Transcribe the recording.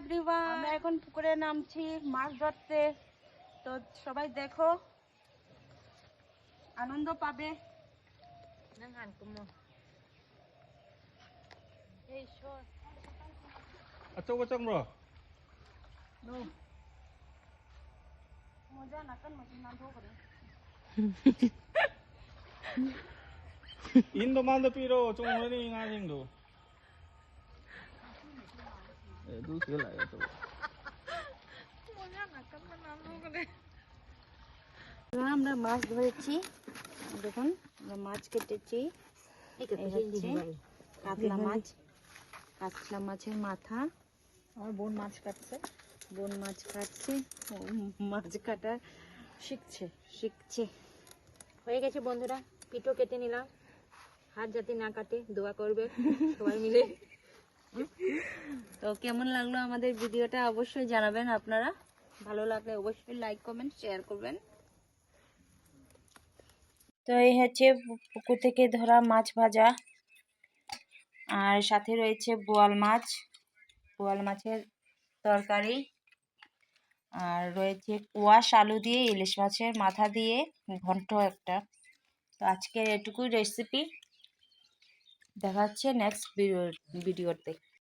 Everyone, আমরা এখন পুকুরে নামছি মাছ ধরতে। তো সবাই দেখো, আনন্দ পাবে। acok-acok bro. মজা না কান মজা না ধরে Indo mando piro chung ni nga jing do. Du sila ya to. আমরা মাছ ধরেছি, দেখুন আমরা মাছ কেটেছি। কাতলা মাছ, কাতলা মাছের মাথা। আমার বোন মাছ কাটছে, মাছ কাটা শিখছে। হয়ে গেছে বন্ধুরা, পিঠো কেটে নিলাম। হাত যাতে না কাটে দোয়া করবে সবাই মিলে। তো কেমন লাগলো আমাদের ভিডিওটা অবশ্যই জানাবেন আপনারা। ভালো লাগলে অবশ্যই লাইক কমেন্ট শেয়ার করবেন। তো এই হচ্ছে পুকুর থেকে ধরা মাছ ভাজা, আর সাথে রয়েছে বোয়াল মাছের তরকারি, আর রয়েছে কোয়াশ আলু দিয়ে ইলিশ মাছের মাথা দিয়ে ঘন্ট একটা। তো আজকের এটুকুই রেসিপি, দেখা হচ্ছে নেক্সট ভিডিওতে।